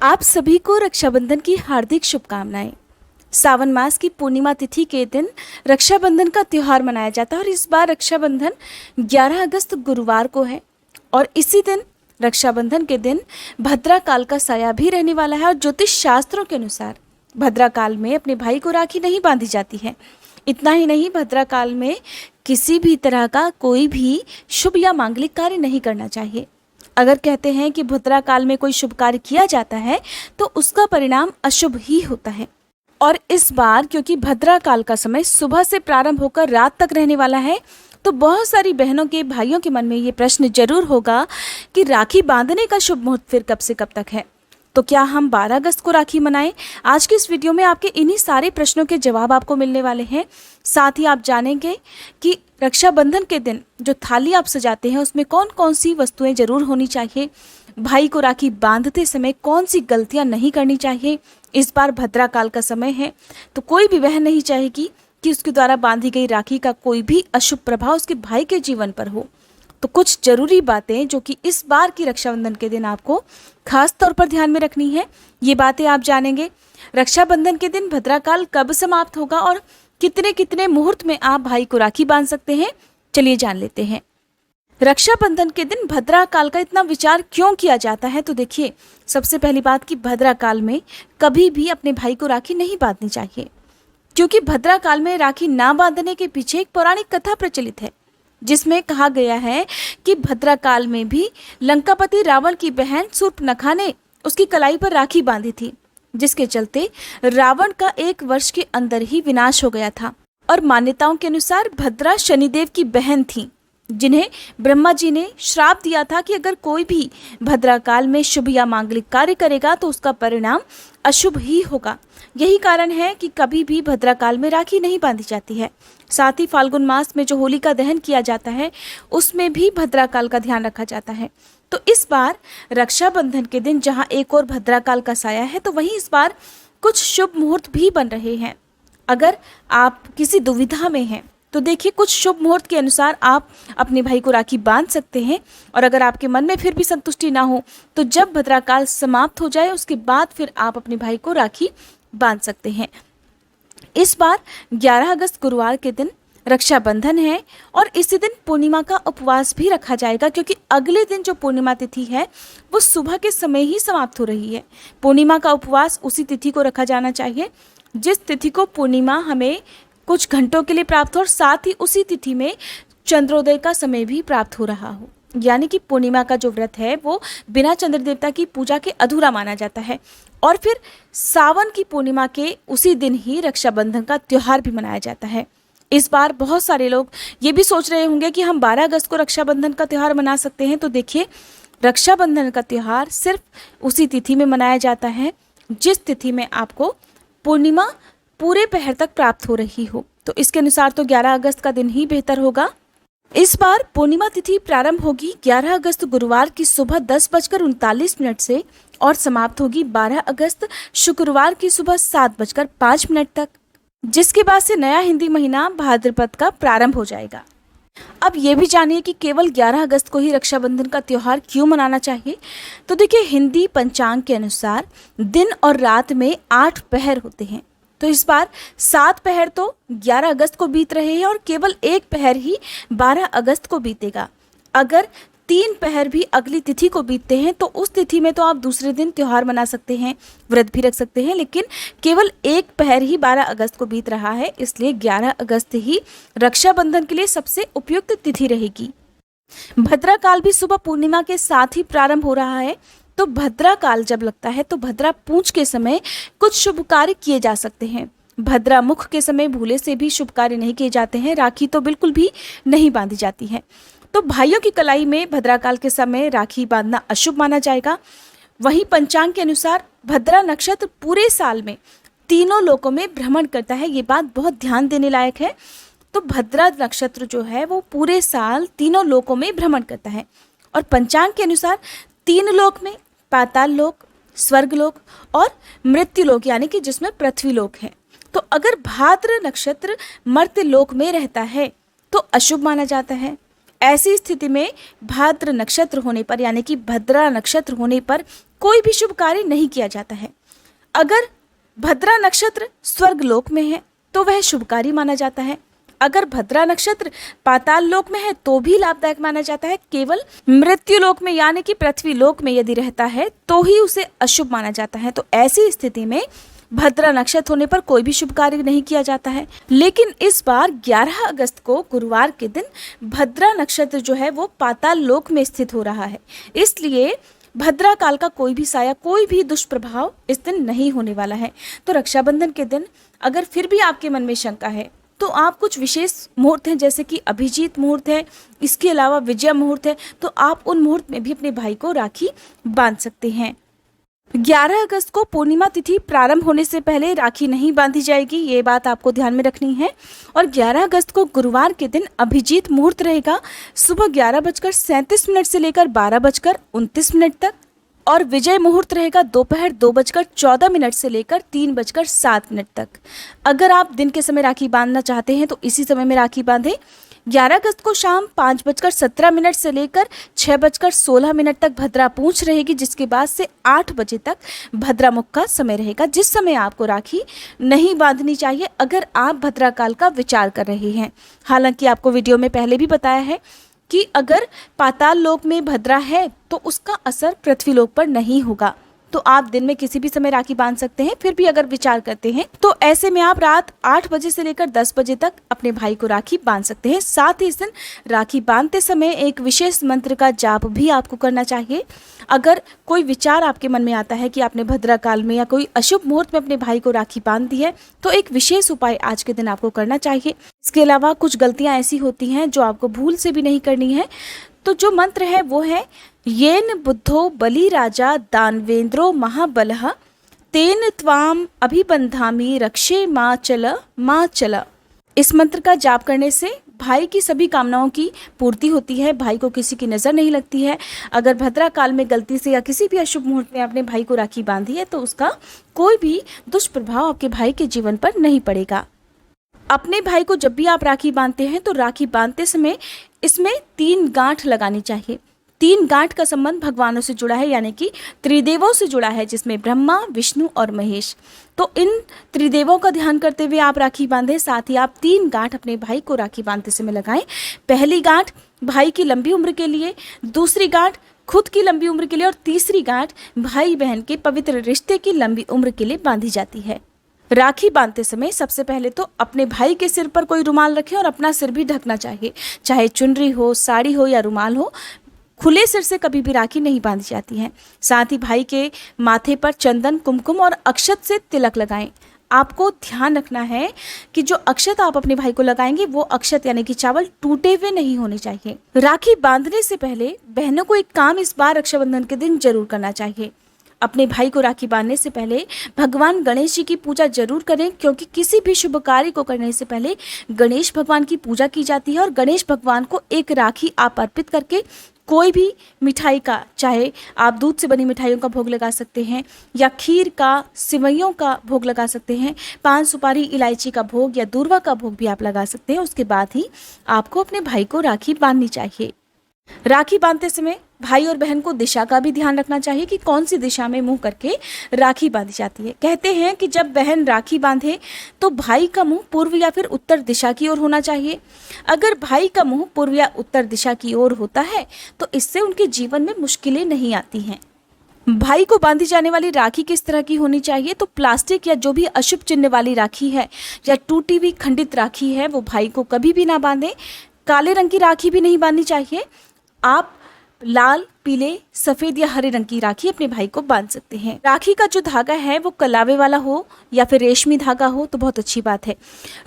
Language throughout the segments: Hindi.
आप सभी को रक्षाबंधन की हार्दिक शुभकामनाएं। सावन मास की पूर्णिमा तिथि के दिन रक्षाबंधन का त्यौहार मनाया जाता है और इस बार रक्षाबंधन 11 अगस्त गुरुवार को है और इसी दिन रक्षाबंधन के दिन भद्रा काल का साया भी रहने वाला है। और ज्योतिष शास्त्रों के अनुसार भद्रा काल में अपने भाई को राखी नहीं बांधी जाती है। इतना ही नहीं, भद्रा काल में किसी भी तरह का कोई भी शुभ या मांगलिक कार्य नहीं करना चाहिए। अगर कहते हैं कि भद्रा काल में कोई शुभ कार्य किया जाता है तो उसका परिणाम अशुभ ही होता है। और इस बार क्योंकि भद्रा काल का समय सुबह से प्रारंभ होकर रात तक रहने वाला है, तो बहुत सारी बहनों के भाइयों के मन में ये प्रश्न जरूर होगा कि राखी बांधने का शुभ मुहूर्त फिर कब से कब तक है। तो क्या हम 12 अगस्त को राखी मनाएं? आज की इस वीडियो में आपके इन्हीं सारे प्रश्नों के जवाब आपको मिलने वाले हैं। साथ ही आप जानेंगे कि रक्षाबंधन के दिन जो थाली आप सजाते हैं उसमें कौन कौन सी वस्तुएं जरूर होनी चाहिए, भाई को राखी बांधते समय कौन सी गलतियां नहीं करनी चाहिए। इस बार भद्रा काल का समय है तो कोई भी बहन नहीं चाहेगी कि उसके द्वारा बांधी गई राखी का कोई भी अशुभ प्रभाव उसके भाई के जीवन पर हो। तो कुछ जरूरी बातें जो कि इस बार की रक्षाबंधन के दिन आपको खास तौर पर ध्यान में रखनी है, ये बातें आप जानेंगे। रक्षाबंधन के दिन भद्रा काल कब समाप्त होगा और कितने कितने मुहूर्त में आप भाई को राखी बांध सकते हैं, चलिए जान लेते हैं। रक्षाबंधन के दिन भद्रा काल का इतना विचार क्यों किया जाता है? तो देखिए, सबसे पहली बात कि भद्रा काल में कभी भी अपने भाई को राखी नहीं बांधनी चाहिए, क्योंकि भद्रा काल में राखी ना बांधने के पीछे एक पौराणिक कथा प्रचलित है, जिसमें कहा गया है कि भद्रा काल में भी लंकापति रावण की बहन शूर्पणखा ने उसकी कलाई पर राखी बांधी थी, जिसके चलते रावण का 1 वर्ष के अंदर ही विनाश हो गया था। और मान्यताओं के अनुसार भद्रा शनिदेव की बहन थी, जिन्हें ब्रह्मा जी ने श्राप दिया था कि अगर कोई भी भद्रा काल में शुभ या मांगलिक कार्य करेगा तो उसका परिणाम अशुभ ही होगा। यही कारण है कि कभी भी भद्रा काल में राखी नहीं बांधी जाती है। साथ ही फाल्गुन मास में जो होलिका दहन किया जाता है उसमें भी भद्रा काल का ध्यान रखा जाता है। तो इस बार रक्षाबंधन के दिन जहां एक और भद्रा काल का साया है, तो वहीं इस बार कुछ शुभ मुहूर्त भी बन रहे हैं। अगर आप किसी दुविधा में हैं तो देखिए, कुछ शुभ मुहूर्त के अनुसार आप अपने भाई को राखी बांध सकते हैं। और अगर आपके मन में फिर भी संतुष्टि ना हो तो जब भद्रा काल समाप्त हो जाए उसके बाद फिर आप अपने भाई को राखी बांध सकते हैं। इस बार 11 अगस्त गुरुवार के दिन रक्षाबंधन है और इसी दिन पूर्णिमा का उपवास भी रखा जाएगा, क्योंकि अगले दिन जो पूर्णिमा तिथि है वो सुबह के समय ही समाप्त हो रही है। पूर्णिमा का उपवास उसी तिथि को रखा जाना चाहिए जिस तिथि को पूर्णिमा हमें कुछ घंटों के लिए प्राप्त हो और साथ ही उसी तिथि में चंद्रोदय का समय भी प्राप्त हो रहा हो। यानी कि पूर्णिमा का जो व्रत है वो बिना चंद्र देवता की पूजा के अधूरा माना जाता है। और फिर सावन की पूर्णिमा के उसी दिन ही रक्षाबंधन का त्यौहार भी मनाया जाता है। इस बार बहुत सारे लोग ये भी सोच रहे होंगे कि हम 12 अगस्त को रक्षाबंधन का त्यौहार मना सकते हैं। तो देखिए, रक्षाबंधन का त्यौहार सिर्फ उसी तिथि में मनाया जाता है जिस तिथि में आपको पूर्णिमा पूरे पहर तक प्राप्त हो रही हो। तो इसके अनुसार तो 11 अगस्त का दिन ही बेहतर होगा। इस बार पूर्णिमा तिथि प्रारंभ होगी 11 अगस्त गुरुवार की सुबह 10:39 से और समाप्त होगी 12 अगस्त शुक्रवार की सुबह 7:05 तक, जिसके बाद से नया हिंदी महीना भाद्रपद का प्रारंभ हो जाएगा। अब ये भी जानिए कि केवल 11 अगस्त को ही रक्षाबंधन का त्यौहार क्यों मनाना चाहिए। तो देखिए, हिंदी पंचांग के अनुसार दिन और रात में 8 पहर होते हैं। तो इस बार 7 पहर तो 11 अगस्त को बीत रहे हैं और केवल 1 पहर ही 12 अगस्त को बीतेगा। अगर 3 पहर भी अगली तिथि को बीतते हैं तो उस तिथि में तो आप दूसरे दिन त्यौहार मना सकते हैं, व्रत भी रख सकते हैं, लेकिन केवल 1 पहर ही 12 अगस्त को बीत रहा है, इसलिए 11 अगस्त ही रक्षाबंधन के लिए सबसे उपयुक्त तिथि रहेगी। भद्रा काल भी सुबह पूर्णिमा के साथ ही प्रारंभ हो रहा है। तो भद्रा काल जब लगता है तो भद्रा पूंछ के समय कुछ शुभ कार्य किए जा सकते हैं। भद्रा मुख के समय भूले से भी शुभ कार्य नहीं किए जाते हैं। राखी तो बिल्कुल भी नहीं बांधी जाती है। तो भाइयों की कलाई में भद्रा काल के समय राखी बांधना अशुभ माना जाएगा। वहीं पंचांग के अनुसार भद्रा नक्षत्र पूरे साल में तीनों लोकों में भ्रमण करता है। ये बात बहुत ध्यान देने लायक है। तो भद्रा नक्षत्र जो है वो पूरे साल तीनों लोकों में भ्रमण करता है और पंचांग के अनुसार 3 लोक में पाताल लोक, स्वर्ग लोक और मृत्यु लोक, यानी कि जिसमें पृथ्वी लोक है। तो अगर भाद्र नक्षत्र मर्त्य लोक में रहता है तो अशुभ माना जाता है। ऐसी स्थिति में भाद्र नक्षत्र होने पर यानी कि भद्रा नक्षत्र होने पर कोई भी शुभ कार्य नहीं किया जाता है। अगर भद्रा नक्षत्र स्वर्ग लोक में है तो वह शुभकारी माना जाता है। अगर भद्रा नक्षत्र पाताल लोक में है तो भी लाभदायक माना जाता है। केवल मृत्यु लोक में यानी कि पृथ्वी लोक में यदि रहता है तो ही उसे अशुभ माना जाता है। तो ऐसी स्थिति में भद्रा नक्षत्र होने पर कोई भी शुभ कार्य नहीं किया जाता है। लेकिन इस बार 11 अगस्त को गुरुवार के दिन भद्रा नक्षत्र जो है वो पाताल लोक में स्थित हो रहा है, इसलिए भद्रा काल का कोई भी साया, कोई भी दुष्प्रभाव इस दिन नहीं होने वाला है। तो रक्षाबंधन के दिन अगर फिर भी आपके मन में शंका है तो आप कुछ विशेष मुहूर्त हैं जैसे कि अभिजीत मुहूर्त है, इसके अलावा विजय मुहूर्त है, तो आप उन मुहूर्त में भी अपने भाई को राखी बांध सकते हैं। 11 अगस्त को पूर्णिमा तिथि प्रारंभ होने से पहले राखी नहीं बांधी जाएगी, ये बात आपको ध्यान में रखनी है। और 11 अगस्त को गुरुवार के दिन अभिजीत मुहूर्त रहेगा सुबह 11:37 से लेकर 12:29 तक, और विजय मुहूर्त रहेगा दोपहर 2:14 से लेकर 3:07 तक। अगर आप दिन के समय राखी बांधना चाहते हैं तो इसी समय में राखी बांधें। 11 अगस्त को शाम 5:17 से लेकर 6:16 तक भद्रा पूंछ रहेगी, जिसके बाद से 8 बजे तक भद्रा मुख का समय रहेगा, जिस समय आपको राखी नहीं बांधनी चाहिए अगर आप भद्रा काल का विचार कर रहे हैं। हालांकि आपको वीडियो में पहले भी बताया है कि अगर पाताल लोक में भद्रा है तो उसका असर पृथ्वी लोक पर नहीं होगा, तो आप दिन में किसी भी समय राखी बांध सकते हैं। फिर भी अगर विचार करते हैं तो ऐसे में आप रात 8 बजे से लेकर 10 बजे तक अपने भाई को राखी बांध सकते हैं। साथ ही इस दिन राखी बांधते समय एक विशेष मंत्र का जाप भी आपको करना चाहिए। अगर कोई विचार आपके मन में आता है कि आपने भद्रा काल में या कोई अशुभ मुहूर्त में अपने भाई को राखी बांध दी है तो एक विशेष उपाय आज के दिन आपको करना चाहिए। इसके अलावा कुछ गलतियां ऐसी होती हैं जो आपको भूल से भी नहीं करनी है। तो जो मंत्र है वो है येन बुद्धो बलि राजा दानवेंद्रो महाबलः तेन त्वाम अभिबंधामि रक्षे माँ चल। इस मंत्र का जाप करने से भाई की सभी कामनाओं की पूर्ति होती है, भाई को किसी की नज़र नहीं लगती है। अगर भद्रा काल में गलती से या किसी भी अशुभ मुहूर्त में अपने भाई को राखी बांधी है तो उसका कोई भी दुष्प्रभाव आपके भाई के जीवन पर नहीं पड़ेगा। अपने भाई को जब भी आप राखी बांधते हैं तो राखी बांधते समय इसमें 3 गांठ लगानी चाहिए। 3 गांठ का संबंध भगवानों से जुड़ा है, यानी कि त्रिदेवों से जुड़ा है, जिसमें ब्रह्मा, विष्णु और महेश। तो इन त्रिदेवों का ध्यान करते हुए आप राखी बांधें। साथ ही आप 3 गांठ अपने भाई को राखी बांधते समय लगाएं। पहली गांठ भाई की लंबी उम्र के लिए, दूसरी गांठ खुद की लंबी उम्र के लिए और तीसरी गांठ भाई बहन के पवित्र रिश्ते की लंबी उम्र के लिए बांधी जाती है। राखी बांधते समय सबसे पहले तो अपने भाई के सिर पर कोई रुमाल रखें और अपना सिर भी ढकना चाहिए, चाहे चुनरी हो, साड़ी हो या रुमाल हो। खुले सिर से कभी भी राखी नहीं बांधी जाती है। साथ ही भाई के माथे पर चंदन, कुमकुम और अक्षत से तिलक लगाएं। आपको ध्यान रखना है कि जो अक्षत आप अपने भाई को लगाएंगे वो अक्षत यानी कि चावल टूटे हुए नहीं होने चाहिए। राखी बांधने से पहले बहनों को एक काम इस बार रक्षाबंधन के दिन जरूर करना चाहिए। अपने भाई को राखी बांधने से पहले भगवान गणेश जी की पूजा जरूर करें, क्योंकि किसी भी शुभ कार्य को करने से पहले गणेश भगवान की पूजा की जाती है। और गणेश भगवान को एक राखी आप अर्पित करके कोई भी मिठाई का, चाहे आप दूध से बनी मिठाइयों का भोग लगा सकते हैं या खीर का, सिवैयों का भोग लगा सकते हैं, पान सुपारी इलायची का भोग या दूर्वा का भोग भी आप लगा सकते हैं। उसके बाद ही आपको अपने भाई को राखी बांधनी चाहिए। राखी बांधते समय भाई और बहन को दिशा का भी ध्यान रखना चाहिए कि कौन सी दिशा में मुंह करके राखी बांधी जाती है। कहते हैं कि जब बहन राखी बांधे तो भाई का मुंह पूर्व या फिर उत्तर दिशा की ओर होना चाहिए। अगर भाई का मुंह पूर्व या उत्तर दिशा की ओर होता है तो इससे उनके जीवन में मुश्किलें नहीं आती हैं। भाई को बांधी जाने वाली राखी किस तरह की होनी चाहिए? तो प्लास्टिक या जो भी अशुभ चिन्ह वाली राखी है या टूटी हुई खंडित राखी है वो भाई को कभी भी ना बांधे। काले रंग की राखी भी नहीं बांधनी चाहिए। आप लाल, पीले, सफेद या हरे रंग की राखी अपने भाई को बांध सकते हैं। राखी का जो धागा है वो कलावे वाला हो या फिर रेशमी धागा हो तो बहुत अच्छी बात है।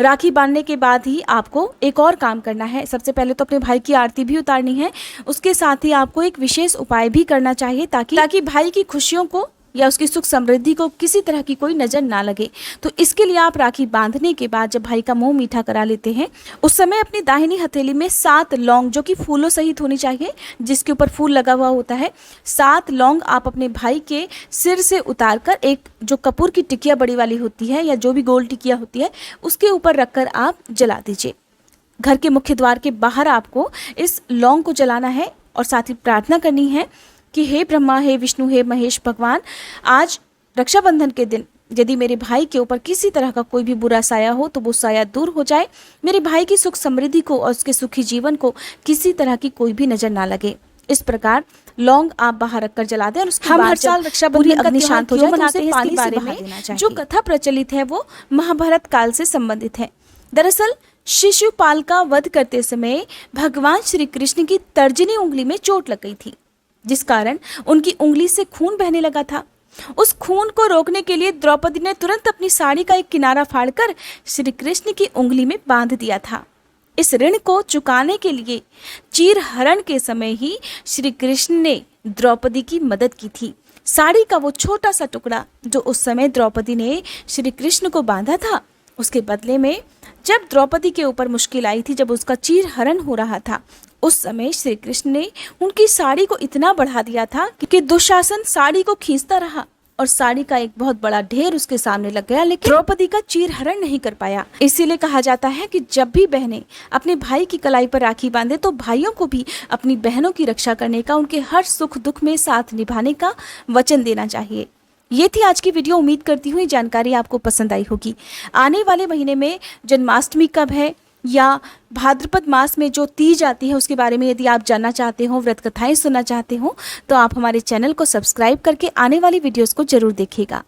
राखी बांधने के बाद ही आपको एक और काम करना है। सबसे पहले तो अपने भाई की आरती भी उतारनी है। उसके साथ ही आपको एक विशेष उपाय भी करना चाहिए ताकि भाई की खुशियों को या उसकी सुख समृद्धि को किसी तरह की कोई नज़र ना लगे। तो इसके लिए आप राखी बांधने के बाद जब भाई का मुंह मीठा करा लेते हैं उस समय अपनी दाहिनी हथेली में 7 लौंग, जो कि फूलों सहित होनी चाहिए, जिसके ऊपर फूल लगा हुआ होता है, 7 लौंग आप अपने भाई के सिर से उतार कर एक जो कपूर की टिकिया बड़ी वाली होती है या जो भी गोल टिकिया होती है उसके ऊपर रखकर आप जला दीजिए। घर के मुख्य द्वार के बाहर आपको इस लौंग को जलाना है और साथ ही प्रार्थना करनी है कि हे ब्रह्मा, हे विष्णु, हे महेश भगवान, आज रक्षाबंधन के दिन यदि मेरे भाई के ऊपर किसी तरह का कोई भी बुरा साया हो तो वो साया दूर हो जाए, मेरे भाई की सुख समृद्धि को और उसके सुखी जीवन को किसी तरह की कोई भी नजर ना लगे। इस प्रकार लौंग आप बाहर रखकर जला दें और उसके बाद हर साल रक्षाबंधन का शांत हो जाए मनाते हैं। इसके बारे में जो कथा प्रचलित है वो महाभारत काल से संबंधित है। दरअसल शिशुपाल का वध करते समय भगवान श्री कृष्ण की तर्जनी उंगली में चोट लग गई थी, जिस कारण उनकी उंगली से खून बहने लगा था। उस खून को रोकने के लिए द्रौपदी ने तुरंत अपनी साड़ी का एक किनारा फाड़कर श्री कृष्ण की उंगली में बांध दिया था। इस ऋण को चुकाने के लिए चीरहरण के समय ही श्री कृष्ण ने द्रौपदी की मदद की थी। साड़ी का वो छोटा सा टुकड़ा जो उस समय द्रौपदी ने श्री कृष्ण को बांधा था, उसके बदले में जब द्रौपदी के ऊपर मुश्किल आई थी, जब उसका चीरहरण हो रहा था, उस समय श्री कृष्ण ने उनकी साड़ी को इतना बढ़ा दिया था कि दुशासन साड़ी को खींचता रहा और साड़ी का एक बहुत बड़ा ढेर उसके सामने लग गया, लेकिन द्रौपदी का चीरहरण नहीं कर पाया। इसीलिए कहा जाता है कि जब भी बहनें अपने भाई की कलाई पर राखी बांधे तो भाइयों को भी अपनी बहनों की रक्षा करने का, उनके हर सुख दुख में साथ निभाने का वचन देना चाहिए। ये थी आज की वीडियो। उम्मीद करती हूँ ये जानकारी आपको पसंद आई होगी। आने वाले महीने में जन्माष्टमी कब है या भाद्रपद मास में जो तीज आती है उसके बारे में यदि आप जानना चाहते हो, व्रत कथाएं सुनना चाहते हो, तो आप हमारे चैनल को सब्सक्राइब करके आने वाली वीडियोस को जरूर देखिएगा।